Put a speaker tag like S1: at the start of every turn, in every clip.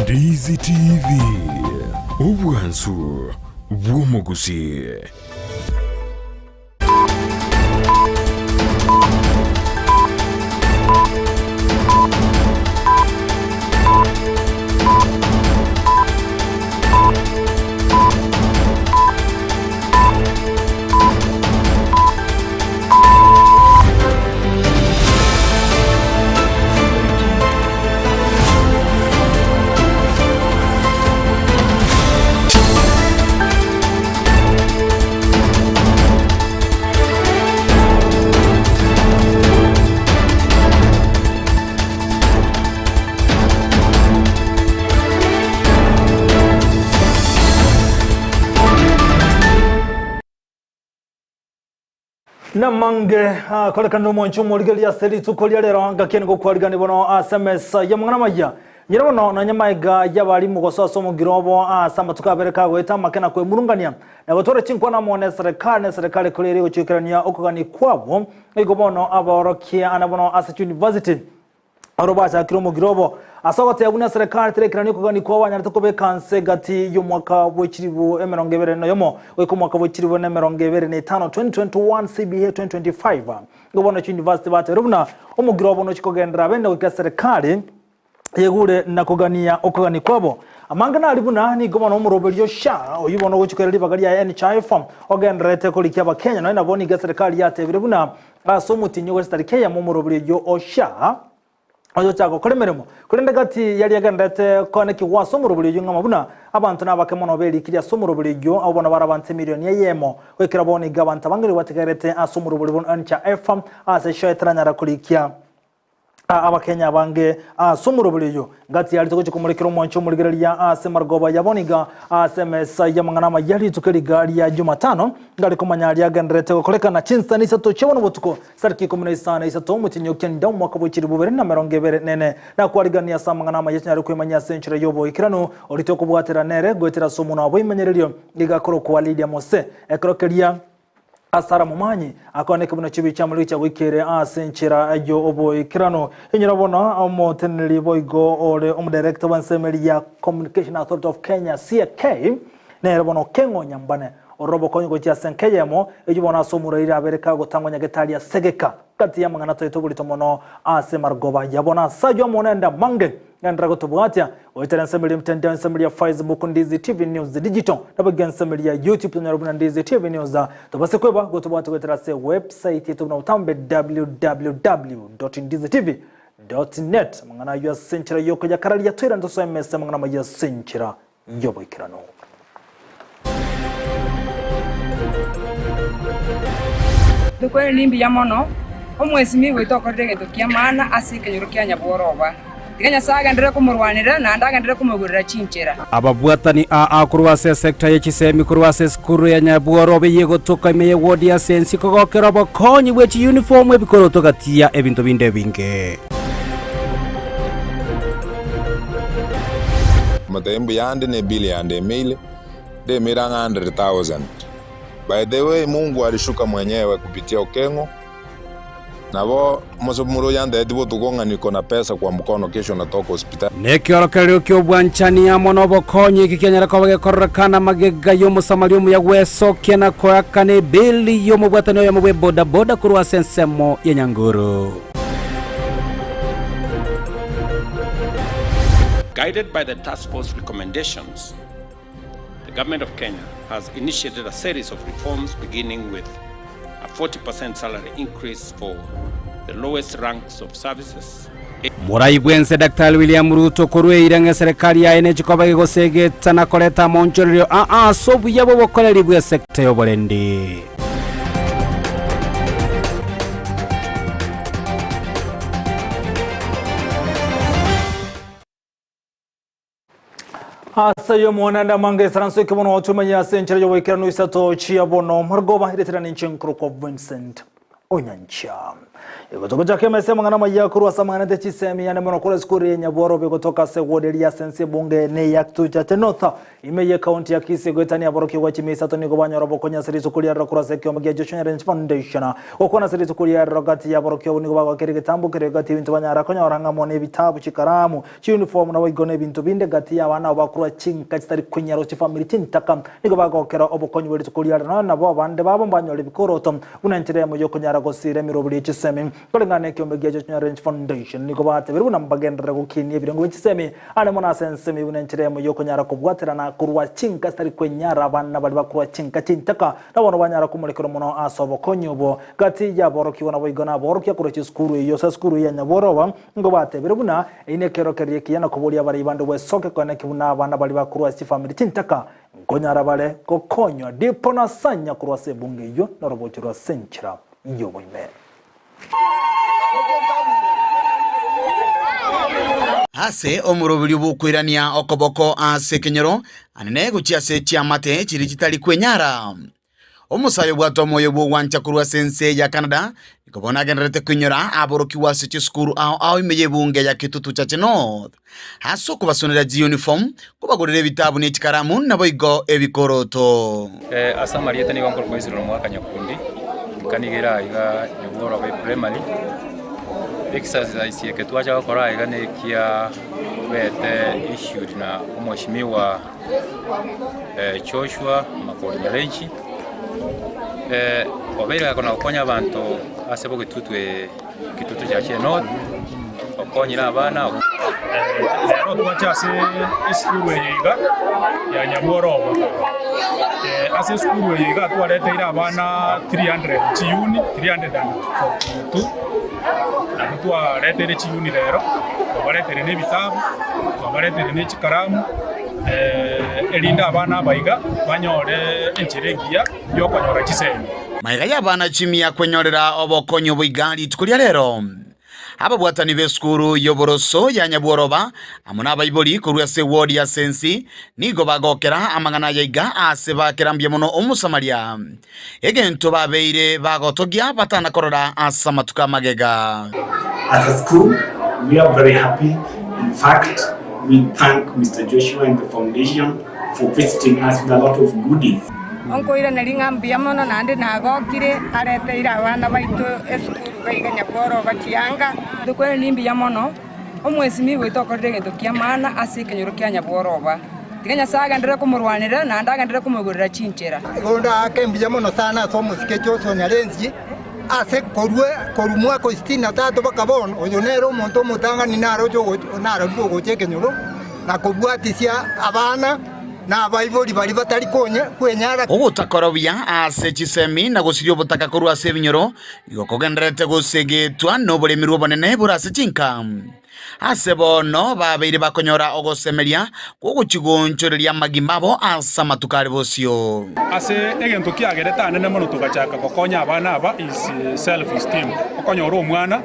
S1: Ndizi TV Ubwansu Gusii.
S2: Na mange koleka ndo mwanchu muligeli ya seli tukolia lero anga kengo kwaligani bono SMS ya Amayia nyirabono na Nyamaiga yabali mugoso somo girobo samba tukabereka gweta makena kwe murungania na batore chinkwa na mone serikali kolere uchikirania okugani kwabo igobono aborokia anabono Isato University arobasha kiromo girobo asogote yabuna serikali terekirani okugani kwa wanyarite kobe kanse gati yo mwaka w'ikiribu emerongevere no yomo weko mwaka w'ikiribu emerongevere ne 5 2021 CBA 2025 gobono University bate rubuna omugirobo no chikogendera bende wika serikali yegure nakugania okugani kwabo amanga na alibuna ni gobono omurobelyo sha oyibono gochikereri bagari ya NHIF ogenderete kolikia bakenya no naboni ga serikali yatebire buna asomutinyo go serikali ya mumurobelyo osha oyo chako kolemeremo kulende gati yali yagendete koneki waso murobulyo ngamabuna abantu nabakemono beli kirya somurobulyo abona barabante miliyoni yemo wekira boni gabanta bangiri wategerete asumurobulyo Onyancha FM ase shoetranyara kulikia abakenya bange somurobulyo gati yali tokoche kumulikiro mwancho muligereria ase margoba yaboniga SMS yamangana yali tukeri gari ya Jumatano ngali komanyali yagendete koleka na Chinsa ni Isato chebono botuko sarki komunisa na Isato mutinyo kenda mwaka bw'ikiri bubere na merongevere nene na kwaligania samangana yanyari kwimanya century yobo ikirano olitoko bwatera nere gwetera somo na abo imenyererio ligakoro kwa Lydia Mose ekrokeria asara mumanyi akoneka buno chibi chamuli cha wikere asenchira ayo obo ikirano inyirabona omoteneli boigo ole director wansemeli ya Communication Authority of Kenya CK nerabona kengo nyambane orobo konyo cha senkeyemo ejibona somurira abereka gotangwa nyagetali ya segeka kati ya mangana toito bulito mono ase margoba yabona sajo monenda mange ngandrago tobwatia oitera nsembeli mtandao nsembeli ya Facebook Ndizi TV News Digital nabaga nsembeli ya YouTube nyarubuna Ndizi TV News tobase kweba gotobwata gwetera se website yetu na utambe www.ndizitv.net mangana ya senchira yoko ya karali ya twira ndoso MS mangana ya senchira yobo ikirano
S3: Dukwe limbi ya mono omwezi miwe itokorege tukia maana asike nyurukia nyaboroba Tiganya saga ndere kumurwanira na ndaga ndere kumugurira Chinchera
S4: ababwatani kurwase sekta y'ekisemi kurwase skuru ya nyaborobe yego toka meye wodi ya sensi kogokera bakonyi bwechi uniform ebikoro togatia ebintu binde binge
S5: Matembu yande ne bili yande mile de miranga 100,000. By the way, Mungu alishuka mwenyewe kupitia Okengo. Nabo mosomuro yande edibo tugonga niko na pesa kwa mkono kesho natoka hospitali.
S4: Nekiorokerio kyobwanchani ya monobo konyi kikenyera kobage korrekana magega yo musamalio ya weso kena koakane bili yo mubwatano ya mwe boda boda kurwa sensemo ya Nyanguru.
S6: Guided by the task force recommendations, the government of Kenya has initiated a series of reforms beginning with a 40% salary increase for the lowest ranks of services.
S4: Murai bwense Dr. William Ruto kurwe iranga serikali ya ene chikobage gosegeta na koleta monchorio sobu yabo bokoreri bwe sekta yoborendi.
S2: Asayo mwananda mange saranso kibono watumanya senchera yobo ikirano Isato chiabono margoba hiretera ninchenkro kwa Vincent Onyancha. Kutoka kemese mangana maya kurwa samangana te chisemi yane mono kule skuri nyaboro be kutoka se wodi ya sense bunge ne yaktu cha North imeye county ya Kisii gwetani ya boroki wa chimi Isato niko banyo robo konya siri sukuli ya rakura se kyo mgia Joshua Range Foundation okona siri sukuli ya rogati ya boroki wa niko baga kere tambu kere gati bintu banya konya oranga mone bitabu chikaramu chi uniform na wigone bintu binde gati ya wana bakura chinka chitari kunya ro family chintaka niko baga kera obokonyi wali sukuli ya na bo bande babo banyo le bikoroto unanchire mu yokonya ragosire mirobuli chisemi kolengane kyo mgia Joshua Range Foundation niko bate biru nambagendera gukinie birengo chisemi ane mona sense mi unanchire mu yokonya rakobwatera na kurwa chinka stari kwenyara abana bali bakurwa chinka chintaka nabono banyara kumulekero muno asobo konyobo gati ya boroki wana boigona boroki akurechi skuru iyo sa skuru ya nyaboroba ngo batebere buna inekero kerieki yana kubuli abari bande wesoke kone kibuna abana bali bakurwa chi family chintaka ngonyara bale kokonywa dipo na sanya kurwa sebunge iyo narobochirwa senchira iyo boime
S7: ase omurobiri bukwirania okoboko ase kenyero anene guchia se chiamate chiri chitali kwenyara omusayo bwato moyo bwo wancha kurwa sense ya Canada ikobona generate kwenyara aboroki wase chiskuru ao imeye bunge ya kitutu cha North haso kubasonera ji uniform kubagorere bitabu ne chikaramu nabo igo ebikoroto
S8: Amayia tani wankor kweziro mwaka nyakundi kanigera iga nyobora be primary exercise yake tuacha wakora igane kia bete issued na mheshimiwa Joshua Makorinyalenchi obera kona okonya abantu asebo kitutu cha North okonyira abana lero tuacha se iskuru yiga ya nyaboroba ase iskuru yiga tualetera abana 300 chiuni 342 nakutua letere chiyuni lero waletere ne bitabu waletere ne chikaramu elinda abana baiga banyore encheregia yokonyora chisemi
S7: maiga y'abana chimia kwenyorera obokonyo bwigari tukulia lero aba bwatani beskuru yoboroso ya nyabworoba amuna baiboli kurwa se wodi ya sensi nigo bagokera amangana yiga ase bakerambye muno omusamaria egento babeire bagotogia batana korora asamatuka magega.
S9: As a school, we are very happy. In fact, we thank Mr. Joshua and the foundation for visiting us with a lot of goodies.
S3: Onko ira naringa mbiamono nande nagokire arete ira abana baitu esukuru baiga nyaboro bachianga dukwe limbi yamono omwesimi witokorere gento kiamana ase kenyoro kya nyaboroba tiganya saga ndere kumurwanira na ndaga ndere kumugurira chinchera
S10: gonda akembi yamono sana so musikecho sonyalenzi ase korumwa ko 63 bakabon oyonero monto mutanga ni naro goche kenyoro na kubwatisia abana na baiboli bali batali kwenyara
S7: ogotakorobia ase chisemi na gosirio botaka korwa ase binyoro igokogenderete gosegetwa nobolemirwo bonene burase chinka ase bono babeire bakonyora ogosemeria gogochigonchoreria magimabo asa matukari bosio
S8: ase egento kiagereta nene mono tugachaka gokonya abana aba is self esteem okonyora omwana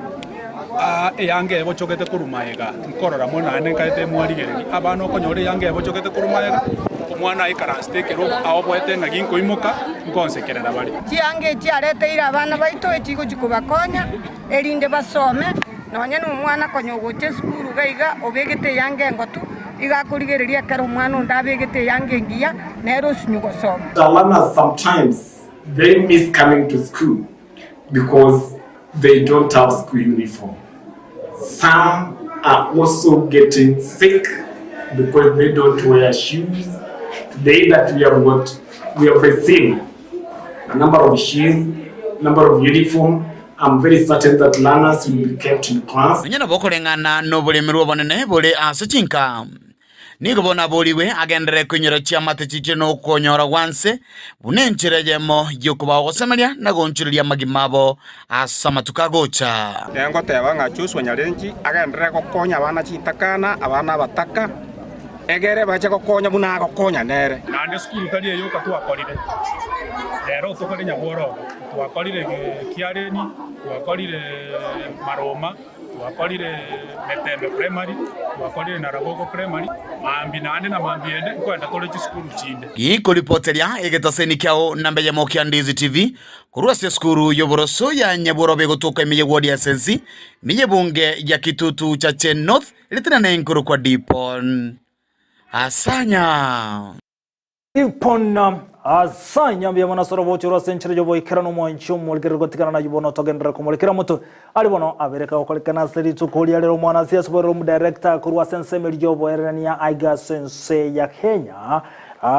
S8: eyange ebochokete kurumayega nkorora mona ane kaite mwarigereri abana okonyora eyange ebochokete kurumayega omwana ikarastekero aho bwete ngaginko imuka nkonsekerera bali
S3: chiange chiarete ira abana baito echigo chikubakonya erinde basome nonya n'umwana konyogoche skuru gaiga obegete yange ngotu igakurigereria kero umwana ndabegete yange ngiya nero sinyugosoma.
S9: The learners sometimes they miss coming to school because they don't have school uniform. Some are also getting sick because they don't wear shoes. Today that we have received a number of shoes, number of uniform. I'm very certain that learners will be kept in class.
S7: Nyana bokorengana no bolemerwa bonene bole asichinka. Nigo bona boliwe agendere kunyoro chiamate chiche no konyora wanse bunencherejemo yokuba ogosemeria na gonchiria magimabo asamatuka gocha.
S11: Yango teba nga Joshua Nyalenchi agendere gokonya abana chitakana abana bataka egere bache gokonya buna gokonya nere.
S8: Nande skulu tali eyo katwakorire. Lero tokole nyaboro twakorire kiareni twakorire maroma twakorire Metembe primary, twakorire Naragogo primary, mambi nane na mambi ende kwenda tole chisukuru chinde.
S7: Gikuripoteria igetaseni kiao na mbeye mokia Ndizi TV kurua se skuru yoboroso ya Nyaboro begotoka imiye wodi ya sensi miye bunge ya Kitutu Chache North litina na inkuru kwa Dipon Asanya
S2: Dipon Asanya mbya mwana soro bocho rwa senchire jobo ikirano mwanchu mulgere gotikana na yubono togendera kumulikira mutu alibono abereka okolikana seri tukuli alero mwana CS borom director kurwa sense meljobo erania aiga sense ya Kenya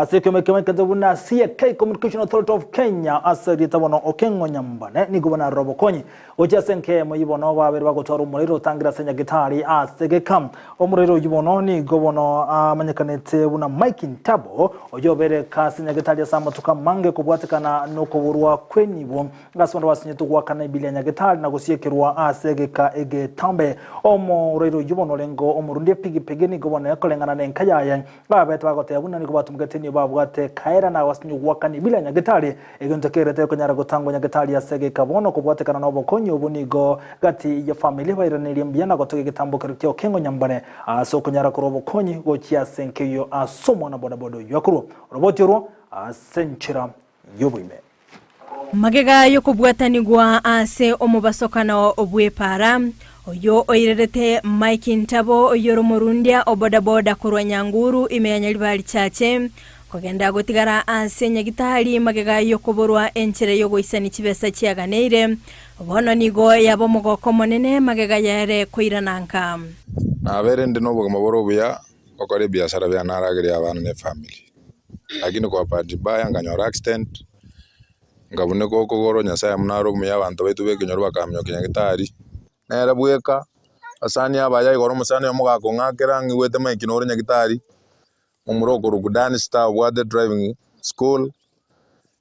S2: Sikemekeme kadabuna CK Communication Authority of Kenya aseri tabono okengo nyambane ni gubana robokonyi oja senke moyibono babere bagotwara umuriro tangira senya gitari asegekam umuriro yibono ni gobono amanyakanete buna Mike Ntabo ojobere kasenya gitari asama tukamange kubwatikana no kuburwa kwenibo ngasonda wasinye tukwakana ibili nya gitari na gusiekerwa asegeka egetambe omuriro yibono lengo omurundi pigi ni gobono yakolengana nenkayaya babete bagote buna ni kubatumgete ni babwate kaira na wasinyu wakani bila nyagetari egontekerete ko nyara gotango nyagetari ya sege kabono kubwate kana no bokonyi ubunigo gati ya familia bayiraniri mbiyana gotoge gitambuka rutyo kengo nyambane so kunyara kurobo konyi gokia senkeyo asomo na bodabodo yakuru robotiro asenchira yobuime
S12: magega yo kubwatanigwa ase omubasokano obwepara oyo oirerete Mike Ntabo oyo romorundia obodaboda kurwa Nyanguru imeyanyali bali chache kogenda gotigara ase nyagitari magega yo kuborwa enchere yo goisani chibesa chiaganeire bono nigo yabo mogoko monene magega yare koirananka
S5: nabere ndi nobo maboro buya okore biashara bya naragiri abana ne family lakini kwa party baya nganyora accident ngabune ko goro Nyasaye munaro muya abantu betu bekinyo bakamyo kinyagitari nera bweka asani abaya igoro musani omugako ngakera ngiwete Mike no nyagitari umuroko rugudani star wade driving school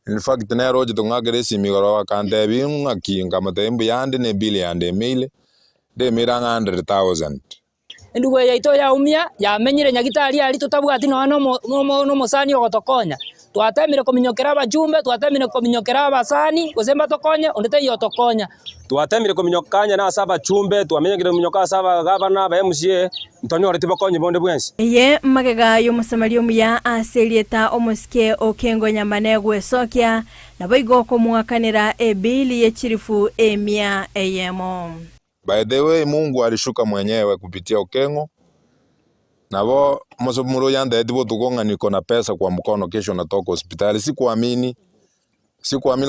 S5: in fact nero jito ngakere simigoro akande binga ngamatembu yande ne bili yande mail de miranga 100,000
S13: nduwe yaito ya umia ya menyire nyagitari ali tutabwati no musani ogotokonya twatemire kominyokera abajumbe twatemire kominyokera abasani gozemba tokonya ondete yo tokonya
S14: twatemire kominyokanya na asaba chumbe twamenyekire kominyoka asaba gabana ba MCA ntonyo orete bakonye bonde bwensi
S12: ye magega yo musamalio muya aselieta omuske okengo nyambane gwesokia nabo igoko muakanira ebili ye chirifu emia eyemo.
S5: By the way, Mungu alishuka mwenyewe kupitia Okengo. Nabo mosomuro yanda edibo tugonga niko na pesa kwa mkono kesho natoka hospitali. Sikuamini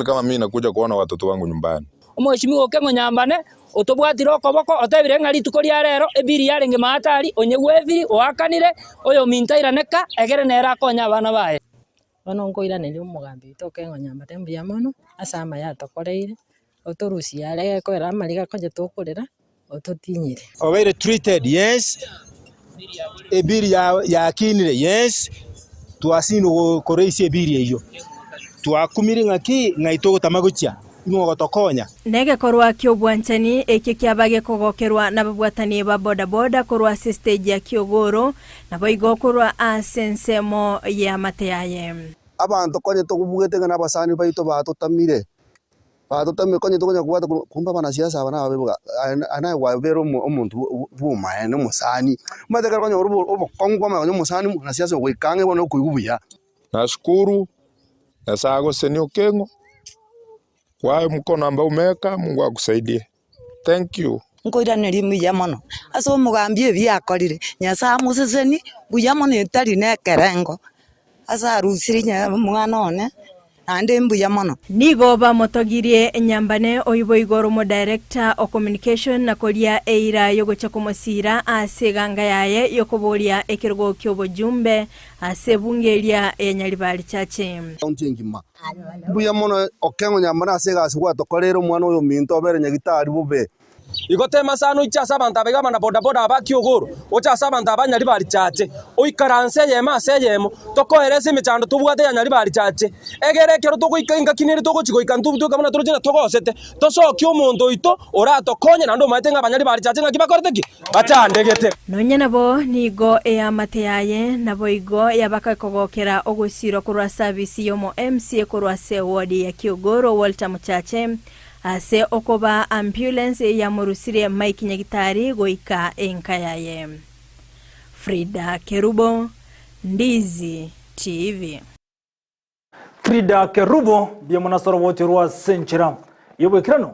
S5: kama mimi nakuja kuona watoto wangu nyumbani.
S13: Omweshimi Okengo nyambane otobwatiro koboko otebire ngari tukoria rero ebiri yarenge matari onyegweviri oakanire oyo mintairaneka egere nera konya abana bae.
S15: Bono ngoiranire omugambi Okengo nyambane mbuya mono asama yatokoreire otorusi yale ko era mariga konje tokorera ototinyire
S16: obeire treated yes ebiri ya kinire yes twasino koreisi ebiri eyo twakumire ngaki ngaito gotamagucha ino gotokonya
S12: nege korwa kyobwanchani eke kyabage kogokerwa nababwatani ba bodaboda korwa stage ya Kyogoro nabo igokorwa asensemo ya mateyaye
S17: abantu konye tokubugete ngana basani baito batotamire Patotame konye tokonya kuwata kumba bana siasa bana babebuga ana wabero omuntu buma ene musani madeka konye obo kongwa ma musani na siasa gwikange bono kuigubuya.
S5: Nashukuru nasago seni Okengo kwa mkono ambao umeka Mungu akusaidie. Thank you.
S18: Nkoiraneri muya mono aso mugambie byakorire nyasa museseni buya mono etari nekerengo asa rusirinya mwana one ande mbuya mono
S12: nigo ba motogirie nyambane oyibo igoro mo director o communication na kolia eira yogocha komosira aseganga yaye yokoboria ekirgo kyobo jumbe asebungelia enyalibali chache
S17: ontingima mbuya mono Okengo nyambane asega asugwa tokorero mwana oyo minto bere nyagitari bube
S14: igotema sano ichasa abantu abega na bodaboda abakyogoro ochasa abantu abanyali bali chache oikaranse yema seyemo tokoerese imechando tubwate yanyali bali chache egerekero tokoikinga kinere tokochikoika ntubuto kamana torojena tokosete tosokyo omuntu ito ora tokonye nando maitenga abanyali bali chache ngakibakorteki bachandegete
S12: nonya nabo nigo eyamateyaye nabo igo yabakakogokera ogusiro kurwa service yomo MCA kurwa se ward ya Kyogoro Walter Muchache ase okoba ambulance ya murusire Mike Nyagitari goika enkayaye. Frida Kerubo, Ndizi TV.
S2: Frida Kerubo bya munasoro wote rwa senchira yobo kirano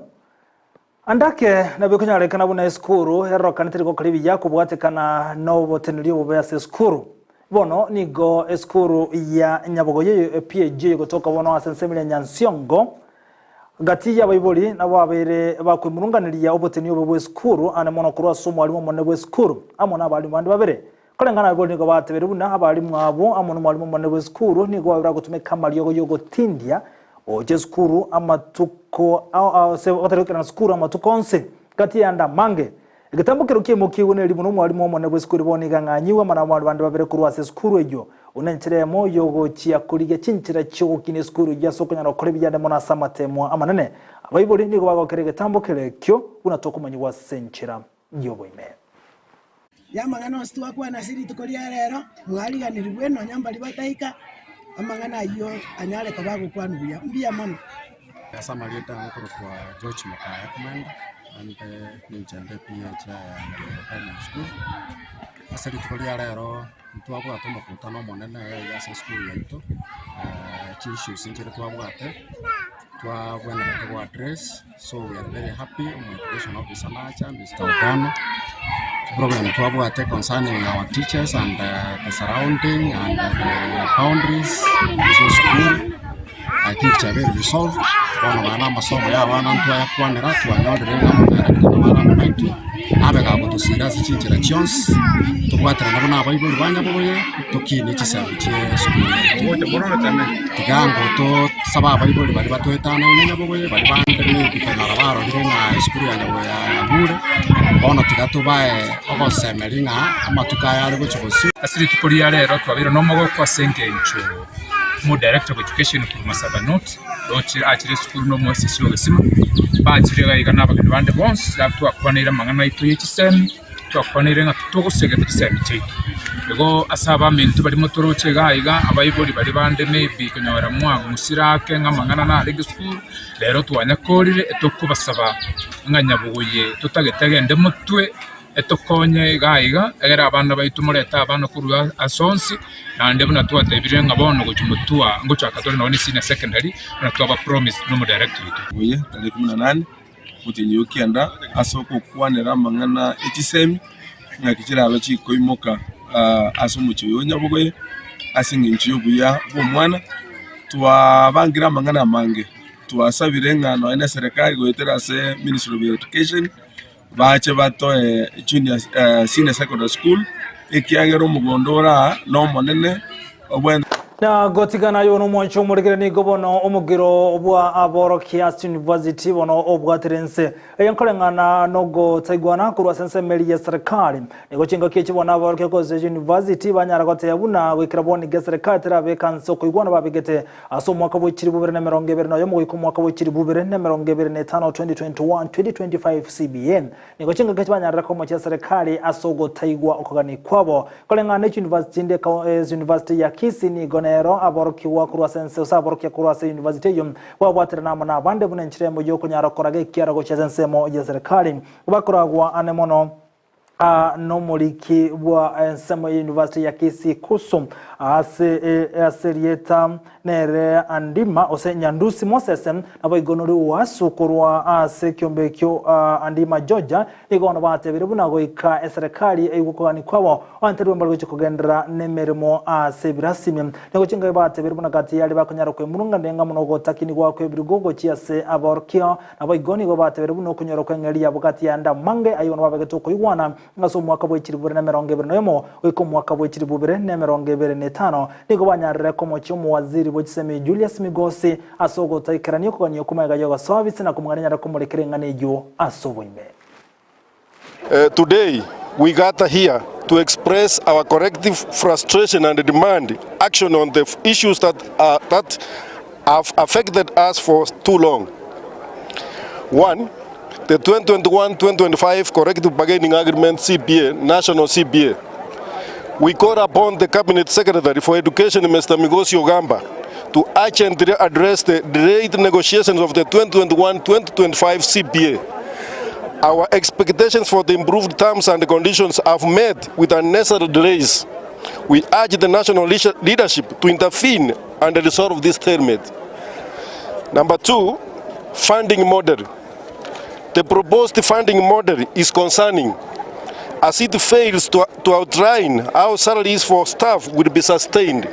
S2: andake na bikunyalekana buna eskuru hero kanitiri ko kalibi yako bwatekana no boteniri bo ya eskuru bono nigo eskuru ya nyabogoye PG kutoka bono asensemile nyansiongo gati ya bayiboli na babere bakwimurunganiriya oboteni bo eskuru ane mono kurwa somo alimo monne bo eskuru amona abali bandi babere kolengana boli ngo batebere buna abali mwabo amono mwalimu monne bo eskuru nigo babira gutumeka maliyo yogo tindia oje skuru amatuko se otarukana skuru amatuko onse kati yanda mange igatambukiro kiye mukiwone limu no mwalimu omone bwe skuru boniga nganyiwa mana mwali bandi babere kurwa se skuru ejo unenchire mo yogo chia kulige chinchira cyo kine skuru ya sokonya no kore bijande mona samatemo amanene abayiboli nigo bagokerege tambukire kyo unatokumanyiwa senchira yobo ime
S19: yamangano stuwa kwa nasiri tukolia rero mwaliganirwe no nyamba libataika amangana yo anyale kabago kwa nbuya mbia mano
S20: asama leta ngoro kwa George Makaya komanda ante ninjande pia ya school asali tukolia rero twabwa tomo kutano monene ya school yaito chishu sinjere twabwate twabwana kwa address, so we are very happy on the education officer Nacha Mr. Ogano problem twabwate concerning our teachers and the surrounding and the boundaries to school. I think it's very resolved. Wana masomo ya wana mtu ya kwanera tuanyodere na manaiti abega kutusira zichinjira chons tukwatira nabo nabayibuli banya boye tukini chisabu che school tigango to saba abayibuli bali batwetana nenya boye bali bandere bikana baro na school ya nyabo ya bure ono tigatubae ogosemeringa amatukaya ari guchubusi
S21: asiri tukuri rero twabira no mogo kwa sengencho mu director of education ku Masabanot dochi akire school no Mose sima bakire gayiga nabagende bande bonse twakwanira mangana ito y'ikisemi twakwanira nga tutugusege tukisemi cyito ego asaba mintu bari motoroche gayiga abayiboli bari bande maybe kunyawara mwangu musirake nga mangana na rig school rero twanyakorire etokubasaba nganyabuye tutagetegende mutwe etokonye gayiga egera abana baitumureta abana kurwa asonsi nande buna twatebire ngabono guchumutua ngochakatore none senior secondary na twaba promise no director
S22: buye tale 18 mutinyi ukianda asoko kwanera mangana ekisemi ngakikira abachi koimoka asumucho yonyabugoye asinginchi yobuya bomwana twabangira mangana mange twasabire ngano ene serikali goetera se Ministry of Education bache bato junior senior secondary school ikiagero mugondora no monene obwen
S2: na gotigana yo no mwancho muregere ni gobono omugiro obwa aborokia university bono obwaterense yankolengana nogo taigwana kurwa sense meli ya serikali ego chinga kichi bona aborokia ko university banyara gote yabuna wekira boni ge serikali terabe kanso kuigwana babigete aso mwaka bwikiri bubere na meronge bere no yo mu mwaka bwikiri bubere na meronge bere ne 5 2021 2025 CBN ego chinga kichi banyara ko mu serikali aso go taigwa okogani kwabo kolengana university ndeka university ya Kisii ni gona aboroki wa kurwa sense usaboroki kurwa se university yum wabwatira namana abande bunenchiremo yo kunyara korage kiarago chazensemo ya serikali bakoragwa anemono no muliki wa ensemo university ya Kisii kusum aserieta nere andima ose nyandusi mosesem nabo igonori wasukurwa asekyombeekyo andima Georgia igono batebire bunago ika serikali eyugukogani kwabo anterwe mbalwe kugendera nemerimo asebirasimye nego cinga batebire bunagati yali bakonyara kwe murunga ndenga munogo takini gwa kwe birugogo chiase aborkio nabo igoni go batebire buno kunyara kwe ngeli yabugati yanda mange ayono babegeto kuywana ngaso mwaka bw'ikiri bubere na merongo ebere noyemo wiko mwaka bw'ikiri bubere na merongo ebere n'etano nigo banyarire ko mochi umuwaziri bw'ikisemi Julius Migosi asogota ikaraniyo kuganyo kumaga yoga service na kumwanya ko murekerenga nejo asoboime.
S23: Today we gather here to express our corrective frustration and demand action on the issues that have affected us for too long. One, the 2021-2025 Collective Bargaining Agreement CBA, National CBA. We call upon the Cabinet Secretary for Education, Mr. Migosi Ogamba, to urgently address the delayed negotiations of the 2021-2025 CPA. Our expectations for the improved terms and conditions have met with unnecessary delays. We urge the national leadership to intervene and resolve this stalemate. Number 2, funding model. The proposed funding model is concerning, as it fails to outline how salaries for staff will be sustained.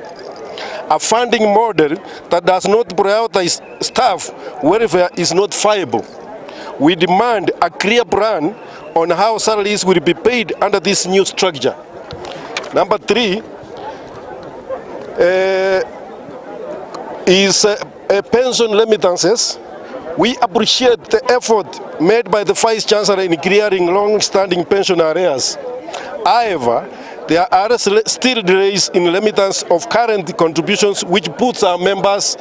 S23: A funding model that does not prioritize staff welfare is not viable. We demand a clear plan on how salaries will be paid under this new structure. Number 3 is pension remittances. We appreciate the effort made by the Vice Chancellor in clearing long-standing pension arrears. However, there are still delays in remittance of current contributions, which puts our members'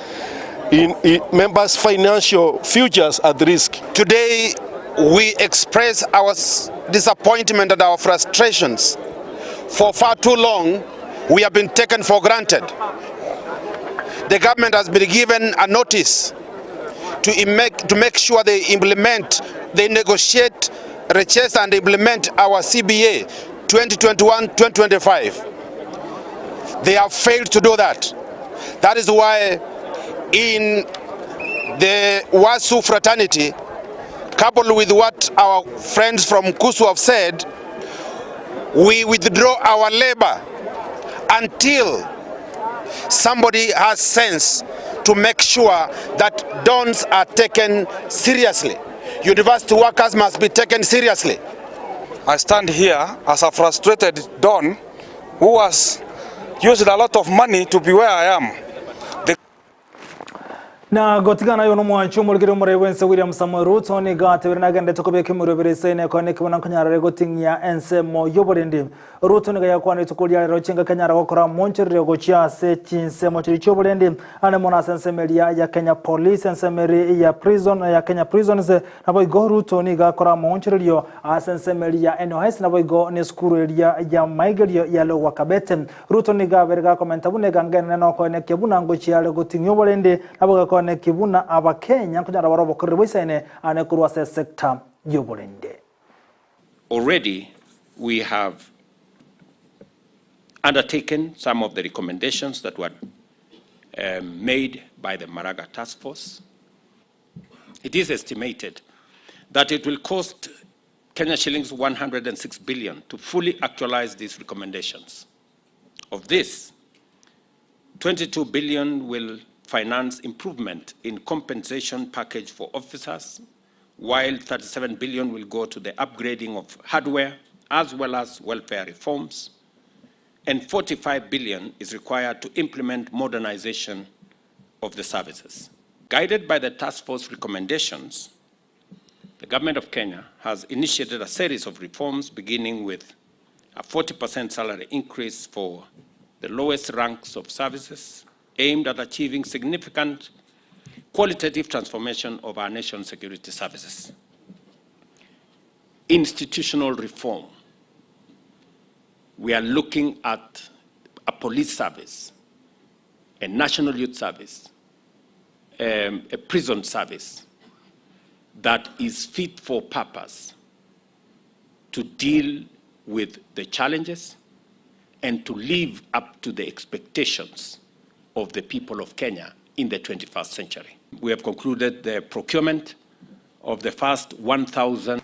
S23: financial futures at risk.
S1: Today, we express our disappointment and our frustrations. For far too long, we have been taken for granted. The government has been given a notice to make sure they negotiate, recheck and implement our CBA 2021-2025. They have failed to do that. That is why in the WASU fraternity, coupled with what our friends from Kusu have said, we withdraw our labor until somebody has sense to make sure that dons are taken seriously. University workers must be taken seriously.
S4: I stand here as a frustrated don who has used a lot of money to be where I am.
S2: Na gotigana yono mwanchu mulgire murewense William Samoei Ruto ni gatebere nagende tokobeke murebere ne kone kibona kanyara gotinya ensemo yoborende Ruto ni gayakwana tukulya lero chinga kanyara gokora moncherere gochia se Chinsa chiri choborende ane mona sensemeria ya Kenya Police ensemeri ya prison ya Kenya Prisons nabo go Ruto ni gakora moncherere asensemeria NOS nabo go ne skuru area ya Maigerio ya lo wakabete Ruto ni gaberga komenta bune gangene no kone kebuna ngochia le gotinyo borende nabo ne kibuna abakenya kunyara barobo kuribisene ane kurwa se sector yoborende.
S6: Already we have undertaken some of the recommendations that were made by the Maraga Task Force. It is estimated that it will cost Kenya shillings 106 billion to fully actualize these recommendations. Of this, 22 billion will finance improvement in compensation package for officers, while 37 billion will go to the upgrading of hardware as well as welfare reforms, and 45 billion is required to implement modernization of the services. Guided by the task force recommendations, the government of Kenya has initiated a series of reforms, beginning with a 40% salary increase for the lowest ranks of services, aimed at achieving significant qualitative transformation of our nation's security services. Institutional reform. We are looking at a police service, a national youth service, a prison service that is fit for purpose to deal with the challenges and to live up to the expectations of the people of Kenya in the 21st century. We have concluded the procurement of the first 1,000.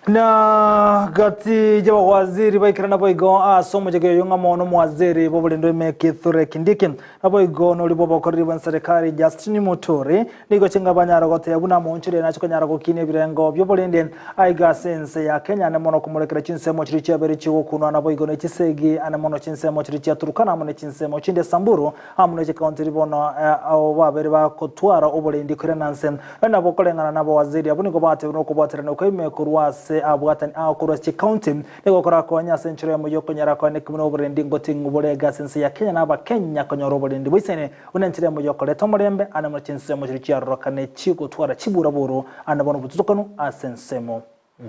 S2: Na gati jaba waziri baikirana boigo asomo jege yonga mono mwaziri bobolendo mekithure kindiki aboigo no libo bokori ban serikali Justin Muturi nigo chinga banyara gote yabuna monchire na chikanyara gokine birengo byobolende aiga sense ya Kenya ne mono kumulekera Chinsa mochiri cyabere chiwo kuno na boigo ne chisegi ane mono Chinsa mochiri cyaturukana mono Chinsa mochinde Samburu amuno je county bono abo babere bakotwara obolende kurenanse na bokolengana nabo waziri abunigo bate no kubatera no kwime kurwase abwatan akurasi county nego kora konya century mu yokonyara kone kumuno burendi ngotingu bolega sense ya Kenya naba Kenya konyoro burendi bwisene unentire mu yokole tomorembe ana mu Chinsa mu chiriya rokane chigo twara chibura boro ana bono butuzukano asensemo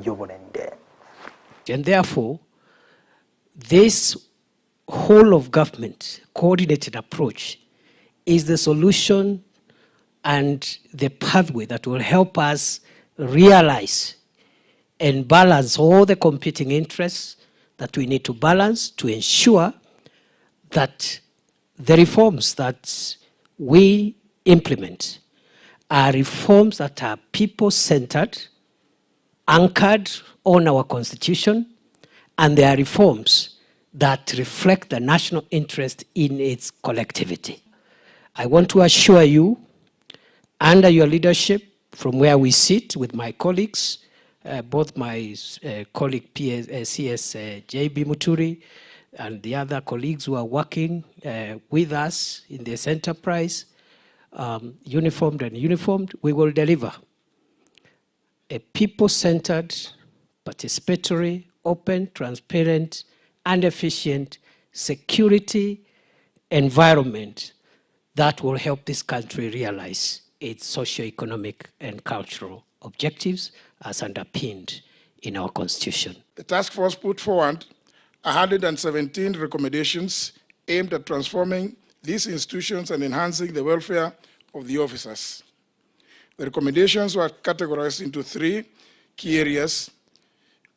S2: yoburende.
S24: And therefore this whole of government coordinated approach is the solution and the pathway that will help us realize and balance all the competing interests that we need to balance to ensure that the reforms that we implement are reforms that are people-centered, anchored on our Constitution, and they are reforms that reflect the national interest in its collectivity. I want to assure you, under your leadership, from where we sit with my colleagues, both my colleague CS JB Muturi and the other colleagues who are working with us in this enterprise, uniformed and uniformed, we will deliver a people-centered, participatory, open, transparent, and efficient security environment that will help this country realize its socio-economic and cultural objectives as underpinned in our Constitution.
S3: The task force put forward 117 recommendations aimed at transforming these institutions and enhancing the welfare of the officers. The recommendations were categorized into 3 key areas,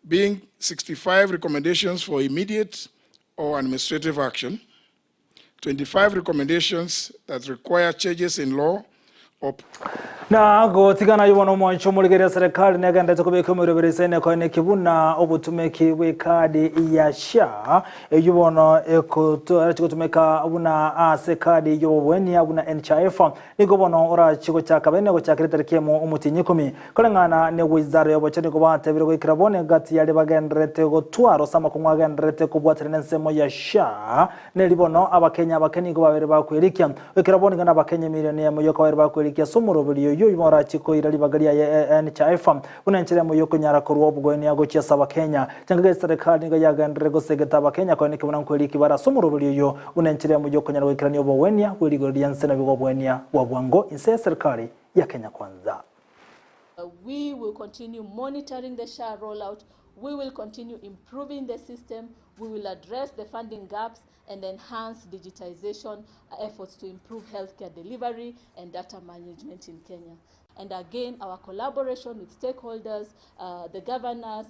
S3: being 65 recommendations for immediate or administrative action, 25 recommendations that require changes in law or
S2: na gotigana yubono mwancho muligere serikali negandetse kubeka umurobere ne ko ne kibuna obutumeki wekadi ya sha yubono ekoto arachikotumeka abuna asekadi yobweni abuna NHIF nigobono ora chiko cyakabene go cyakireterekemo umutinyikumi kolengana ne wizara yobochene ko batebire ko ikirabone gati yali bagendrete go twaro sama kumwagendrete ko bwaterenensemo ya sha ne libono abakenya ko babere bakwirikia ikirabone ngana abakenya milioni ya moyo ko babere bakwirikia somurobiri yumora chiko irali bagaria ya NHIF unanchira mu yoko nyara ko rwobugweni yago cyasaba Kenya cyangwa serikali ngo yagandire go segeta bakenya ko nikibona kwiriki bara somurubuli yo unanchira mu yoko nyara wikirani obowenia wirigo lyansena bigobwenia wabwango inse serikali ya Kenya kwanza.
S9: We will continue monitoring the SHA rollout. We will continue improving the system. We will address the funding gaps and enhance digitization efforts to improve healthcare delivery and data management in Kenya. And again, our collaboration with stakeholders, the governors,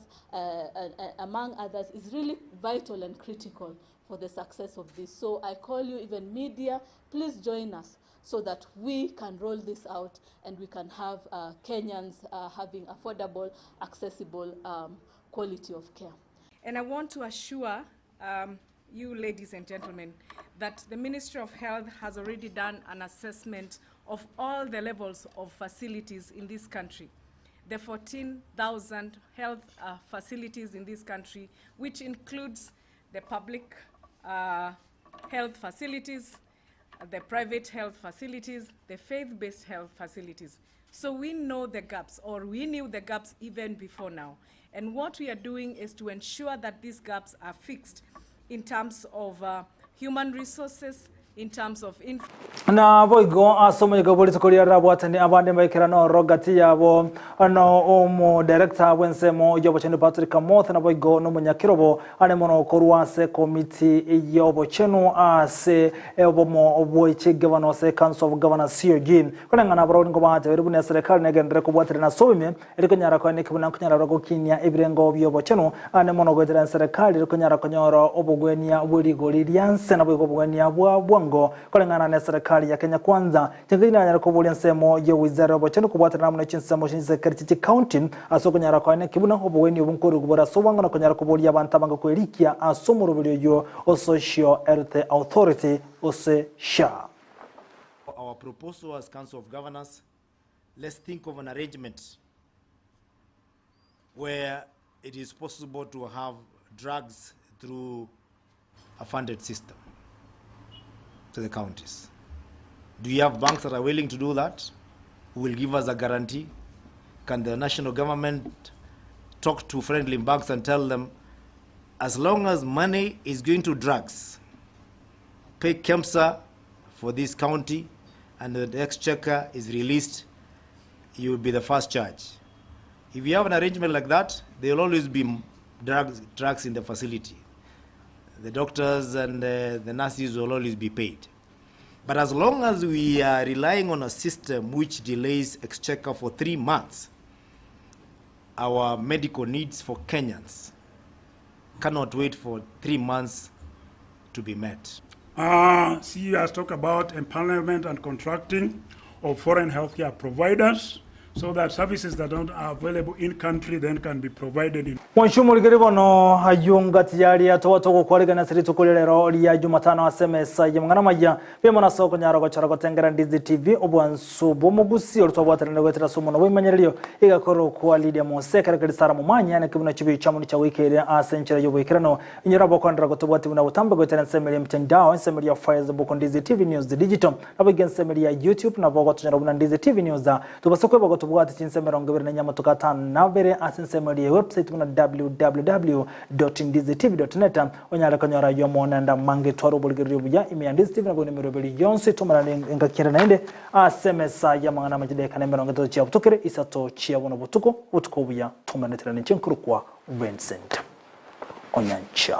S9: among others, is really vital and critical for the success of this. So I call you, even media, please join us so that we can roll this out and we can have Kenyans having affordable, accessible quality of care.
S10: And I want to assure you, ladies and gentlemen, that the Ministry of Health has already done an assessment of all the levels of facilities in this country. The 14,000 health facilities in this country, which includes the public health facilities, the private health facilities, the faith-based health facilities. So we know the gaps, or we knew the gaps even before now. And what we are doing is to ensure that these gaps are fixed in terms of human resources, in terms of
S2: na boigo asomo go polisi kolia rabwatani abande baikira no rogati yabo no omo director wensemo yobo chenu Patrick Kamoth na boigo no munyakirobo ane mono koruase committee yobo chenu ase obomo oboiche governor se council of governors COG kuna ngana bro ngo bate beru ne serikali negendre ko bwatire na soime eriko nyara ko ne kibuna kunyara rogo kinya ibirengo yobo chenu ane mono go tira serikali eriko nyara ko nyoro obogwenia buri golirianse na boigo obogwenia bwa ngo kolengana na serikali ya Kenya kwanza tingina nyara ko bulya nsemo ye wizara obocheno kubwatira namwe Chinsa Moshinze Kerchichi County asoko nyara ko ne kibuna obweni obunkuru kubora sobanga na konyara ko bulya abantu abanga kwerikia asomuro bulyo yo o Social Health Authority ose SHA.
S11: Our proposal as Council of Governors, let's think of an arrangement where it is possible to have drugs through a funded system to the counties. Do you have banks that are willing to do that? Who will give us a guarantee? Can the national government talk to friendly banks and tell them, as long as money is going to drugs, pay KEMSA for this county, and the exchequer is released, you will be the first charge. If you have an arrangement like that, there will always be drugs in the facility. The doctors and the nurses will always be paid. But as long as we are relying on a system which delays exchequer for 3 months, our medical needs for Kenyans cannot wait for 3 months to be met.
S7: CEO has talked about empowerment and contracting of foreign healthcare providers, so that services that are available in country then can be provided in.
S2: Mwanshumuli bono hayunga tiyari atowatoko kwaligana siri tukulelero liya Jumatano asemesa yamangana maya bemona soko nyaro gochara gotengera Ndizi TV obwansu bomugusii olutobwaterane gwetera somo no bimanyeryo igakoro kwa Lydia Mose karekari sara mumanya ne kibuna chibi chamu cha wikere asenchera yoboikerano inyora bokondra gotobwati buna butambe gwetera nsemeli mtandao nsemeli ya Facebook Ndizi TV News Digital abigen nsemeli ya YouTube na bogo tunyara buna Ndizi TV News tubasokwe tubwati Chinsa mirongo ibiri na nyama tukatano na bere asensemeli ya website muna www.ndizitv.net onyala kanyora yomona nda mange twaro bulgiri buya imi Ndizi TV na bone mirobeli yonse tumana ngakira naende asemesa ya mangana majide kana mirongo to chia butukire Isato chia bono butuko buya tumanetera n'inchenkuru kwa Vincent Onyancha.